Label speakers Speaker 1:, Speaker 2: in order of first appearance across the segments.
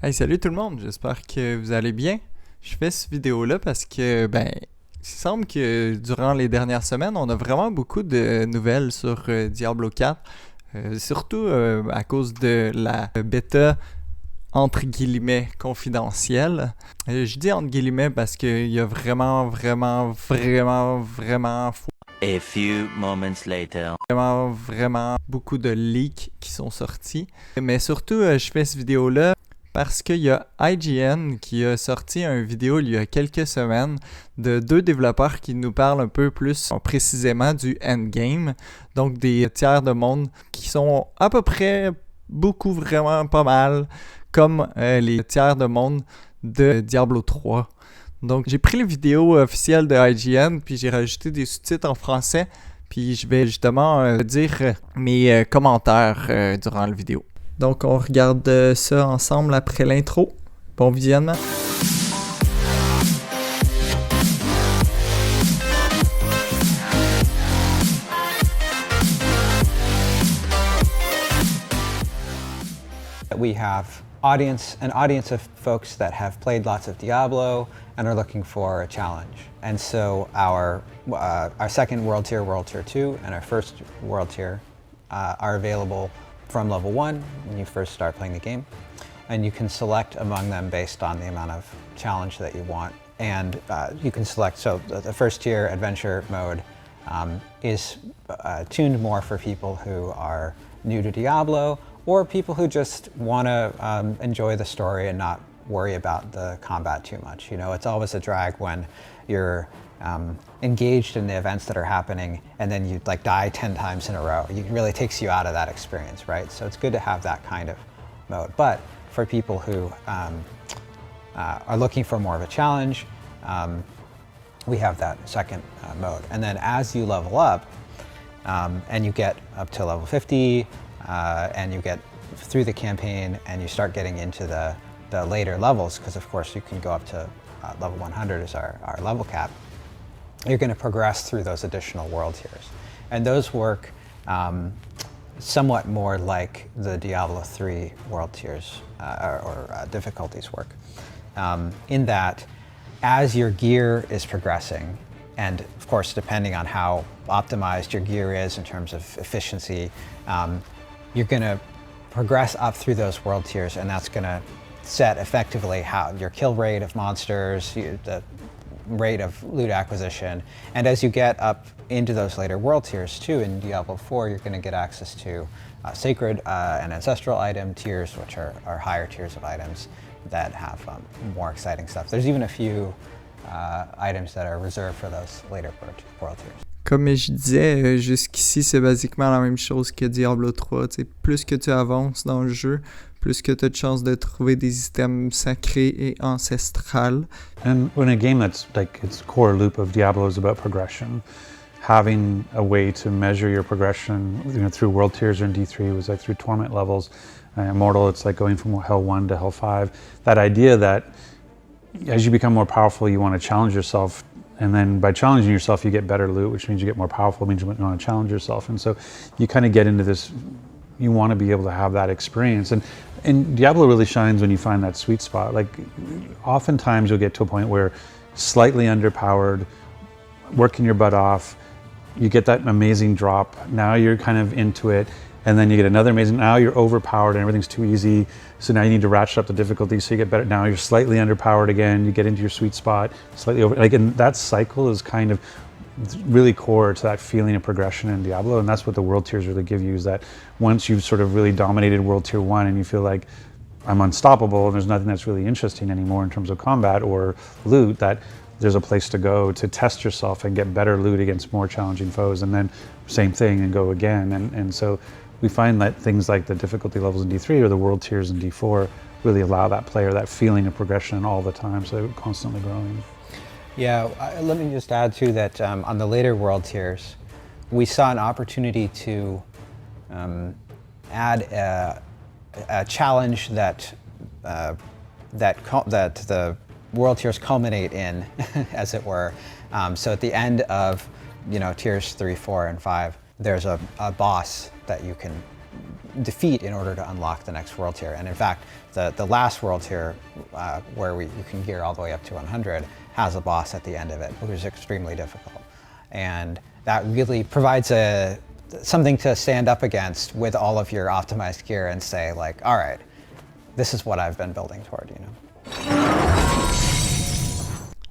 Speaker 1: Hey, salut tout le monde, j'espère que vous allez bien. Je fais cette vidéo-là parce que, il semble que durant les dernières semaines, on a vraiment beaucoup de nouvelles sur Diablo IV, surtout à cause de la bêta entre guillemets confidentielle. Je dis entre guillemets parce qu'il y a
Speaker 2: A few moments later.
Speaker 1: vraiment beaucoup de leaks qui sont sortis. Mais surtout, je fais cette vidéo-là parce qu'il y a IGN qui a sorti une vidéo il y a quelques semaines de deux développeurs qui nous parlent un peu plus précisément du endgame, donc des tiers de monde qui sont à peu près beaucoup, vraiment pas mal, comme les tiers de monde de Diablo 3. Donc j'ai pris la vidéo officielle de IGN, puis j'ai rajouté des sous-titres en français, puis je vais justement dire mes commentaires durant la vidéo. Donc on regarde ça ensemble après l'intro. Bon visionnement.
Speaker 3: We have an audience of folks that have played lots of Diablo and are looking for a challenge. And so our second World Tier 2, and our first World Tier are available from level 1 when you first start playing the game. And you can select among them based on the amount of challenge that you want. And you can select, so the first tier adventure mode is tuned more for people who are new to Diablo, or people who just want to enjoy the story and not worry about the combat too much. You know, it's always a drag when you're engaged in the events that are happening and then you like die 10 times in a row. It really takes you out of that experience, right? So it's good to have that kind of mode. But for people who are looking for more of a challenge, we have that second mode. And then as you level up and you get up to level 50, and you get through the campaign and you start getting into the later levels, because of course you can go up to level 100 is our level cap, you're going to progress through those additional world tiers. And those work somewhat more like the Diablo III world tiers or difficulties work, in that as your gear is progressing, and of course depending on how optimized your gear is in terms of efficiency, you're going to progress up through those world tiers, and that's going to set effectively how your kill rate of monsters, the rate of loot acquisition. And as you get up into those later world tiers too, in Diablo IV, you're going to get access to sacred and ancestral item tiers, which are higher tiers of items that have more exciting stuff. There's even a few items that are reserved for those later world tiers.
Speaker 1: Comme je disais, jusqu'ici, c'est basiquement la même chose que Diablo 3. T'sais, plus que tu avances dans le jeu, plus que tu as de chances de trouver des items sacrés et ancestrales.
Speaker 4: And in a game that's like its core loop of Diablo is about progression, having a way to measure your progression, through world tiers or in D3 was like through torment levels. Immortal, it's like going from Hell 1 to Hell 5. That idea that as you become more powerful, you want to challenge yourself. And then by challenging yourself, you get better loot, which means you get more powerful, means you want to challenge yourself. And so you kind of get into this, you want to be able to have that experience. And Diablo really shines when you find that sweet spot. Like oftentimes you'll get to a point where slightly underpowered, working your butt off, you get that amazing drop. Now you're kind of into it. And then you get another amazing, now you're overpowered and everything's too easy. So now you need to ratchet up the difficulty so you get better. Now you're slightly underpowered again, you get into your sweet spot, slightly over, and that cycle is kind of really core to that feeling of progression in Diablo. And that's what the world tiers really give you, is that once you've sort of really dominated World Tier 1 and you feel like I'm unstoppable and there's nothing that's really interesting anymore in terms of combat or loot, that there's a place to go to test yourself and get better loot against more challenging foes, and then same thing and go again. And so we find that things like the difficulty levels in D3 or the world tiers in D4 really allow that player that feeling of progression all the time, so they're constantly growing.
Speaker 3: Yeah, let me just add too that on the later world tiers, we saw an opportunity to add a challenge that the world tiers culminate in, as it were. So at the end of tiers 3, 4, and 5, there's a boss that you can defeat in order to unlock the next world tier. And in fact, the last world tier, where you can gear all the way up to 100, has a boss at the end of it, which is extremely difficult. And that really provides something to stand up against with all of your optimized gear and say, like, all right, this is what I've been building toward, you know.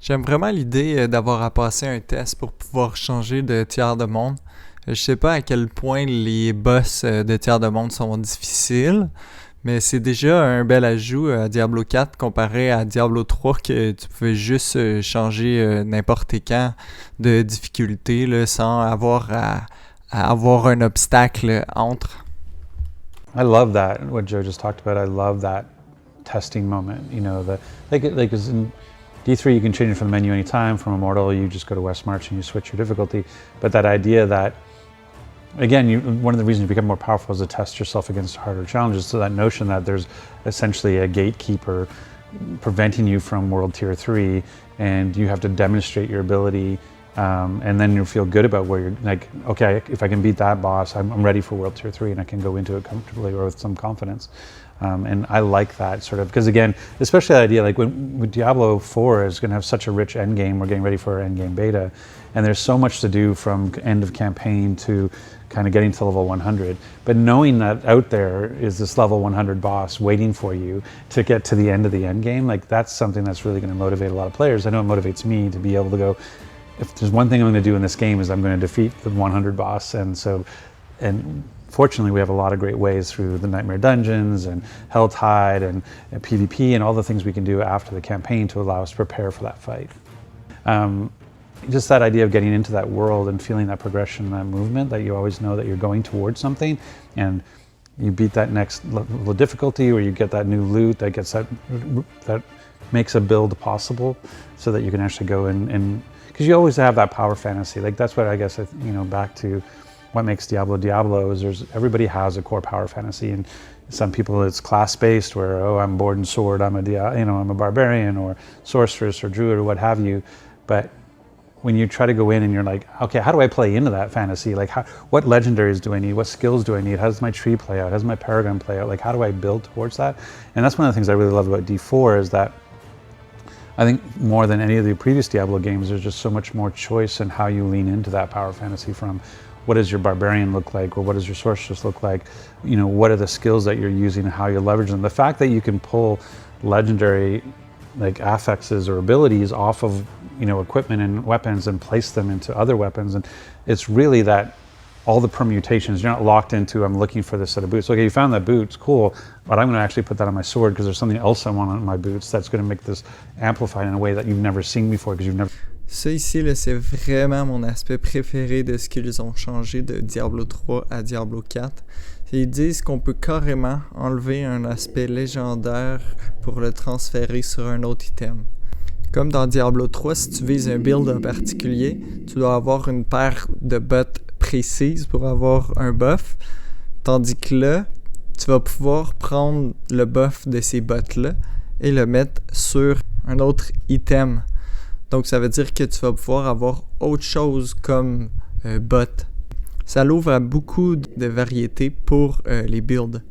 Speaker 1: J'aime vraiment l'idée d'avoir à passer un test pour pouvoir changer de tiers de monde. Je sais pas à quel point les boss de tiers de monde sont difficiles, mais c'est déjà un bel ajout à Diablo 4 comparé à Diablo 3 que tu pouvais juste changer n'importe quand de difficulté là, sans avoir à avoir un obstacle entre.
Speaker 4: I love that, what Joe just talked about. I love that testing moment, you know, like as in D3 you can change it from the menu anytime. From Immortal you just go to West March and you switch your difficulty. But that idea that, again, one of the reasons you become more powerful is to test yourself against harder challenges. So that notion that there's essentially a gatekeeper preventing you from World Tier 3 and you have to demonstrate your ability and then you feel good about where you're like, okay, if I can beat that boss, I'm ready for World Tier 3 and I can go into it comfortably or with some confidence. And I like that sort of, because again, especially the idea, like with Diablo 4 is going to have such a rich end game, we're getting ready for our end game beta, and there's so much to do from end of campaign to kind of getting to level 100. But knowing that out there is this level 100 boss waiting for you to get to the end of the end game, like that's something that's really going to motivate a lot of players. I know it motivates me to be able to go, if there's one thing I'm going to do in this game is I'm going to defeat the 100 boss. And fortunately, we have a lot of great ways through the Nightmare Dungeons and Helltide and PvP and all the things we can do after the campaign to allow us to prepare for that fight. Just that idea of getting into that world and feeling that progression, that movement, that you always know that you're going towards something, and you beat that next level of difficulty, or you get that new loot that gets that makes a build possible, so that you can actually go and because you always have that power fantasy. Like that's what I guess, you know, back to what makes Diablo is everybody has a core power fantasy, and some people it's class based where, oh, I'm board and sword, I'm a barbarian or sorceress or druid or what have you. But when you try to go in and you're like, okay, how do I play into that fantasy? Like what legendaries do I need? What skills do I need? How does my tree play out? How does my Paragon play out? Like how do I build towards that? And that's one of the things I really love about D4 is that I think more than any of the previous Diablo games, there's just so much more choice in how you lean into that power fantasy, from what does your barbarian look like, or what does your sorceress look like? You know, what are the skills that you're using and how you leverage them? The fact that you can pull legendary like affixes or abilities off of, you know, equipment and weapons and place them into other weapons, and it's really that all the permutations. You're not locked into, I'm looking for this set of boots. Okay, you found that boot, it's cool, but I'm going to actually put that on my sword because there's something else I want on my boots that's going to make this amplified in a way that you've never seen before because you've never.
Speaker 1: Ça ici, là, c'est vraiment mon aspect préféré de ce qu'ils ont changé de Diablo 3 à Diablo 4. Ils disent qu'on peut carrément enlever un aspect légendaire pour le transférer sur un autre item. Comme dans Diablo 3, si tu vises un build en particulier, tu dois avoir une paire de bottes précises pour avoir un buff, tandis que là, tu vas pouvoir prendre le buff de ces bottes-là et le mettre sur un autre item. Donc ça veut dire que tu vas pouvoir avoir autre chose comme bottes. Ça l'ouvre à beaucoup de variétés pour les builds.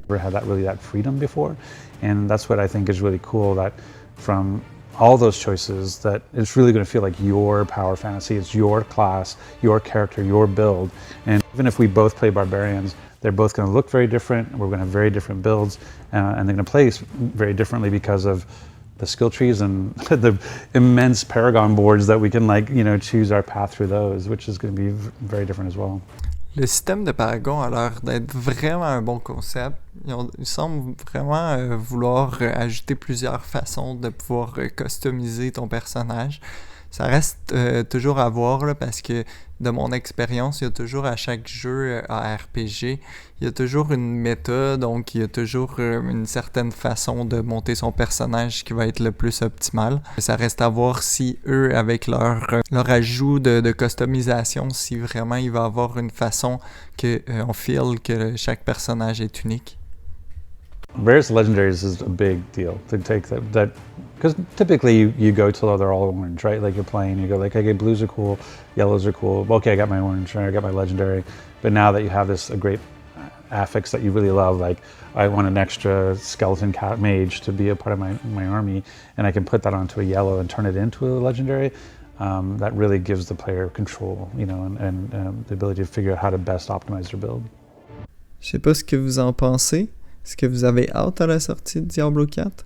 Speaker 4: Never had that freedom before, and that's what I think is really cool, that from all those choices, that it's really going to feel like your power fantasy. It's your class, your character, your build. And even if we both play barbarians, they're both going to look very different. We're going to have very different builds, and they're going to play very differently because of the skill trees and the immense Paragon boards that we can, like, you know, choose our path through those, which is going to be very different as well.
Speaker 1: Le système de Paragon a l'air d'être vraiment un bon concept. Ils semblent vraiment vouloir ajouter plusieurs façons de pouvoir customiser ton personnage. Ça reste toujours à voir là, parce que de mon expérience, il y a toujours à chaque jeu à RPG, il y a toujours une méta, donc il y a toujours une certaine façon de monter son personnage qui va être le plus optimale. Ça reste à voir si eux, avec leur ajout de customisation, si vraiment il va avoir une façon qu'on feel que chaque personnage est unique.
Speaker 4: Various legendaries is a big deal to take that because typically you go till they're all orange, right? Like you're playing, you go like, okay, blues are cool, yellows are cool. Okay, I got my orange, I got my legendary. But now that you have this a great affix that you really love, like I want an extra skeleton cat mage to be a part of my army, and I can put that onto a yellow and turn it into a legendary. That really gives the player control, you know, and the ability to figure out how to best optimize their build.
Speaker 1: Je sais pas ce que vous en pensez. Est-ce que vous avez hâte à la sortie de Diablo 4?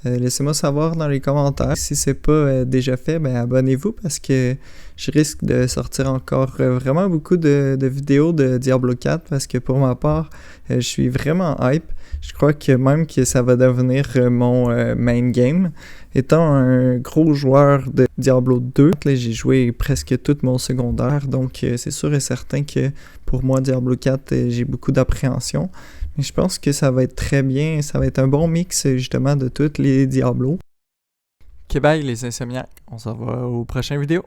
Speaker 1: Laissez-moi savoir dans les commentaires. Si c'est pas déjà fait, ben abonnez-vous parce que je risque de sortir encore vraiment beaucoup de vidéos de Diablo 4 parce que pour ma part, je suis vraiment hype. Je crois que même que ça va devenir mon main game. Étant un gros joueur de Diablo 2, j'ai joué presque tout mon secondaire, donc c'est sûr et certain que pour moi, Diablo 4, j'ai beaucoup d'appréhension. Mais je pense que ça va être très bien, ça va être un bon mix justement de tous les Diablos. Ok, bye les insomniaques, on se revoit aux prochaines vidéos.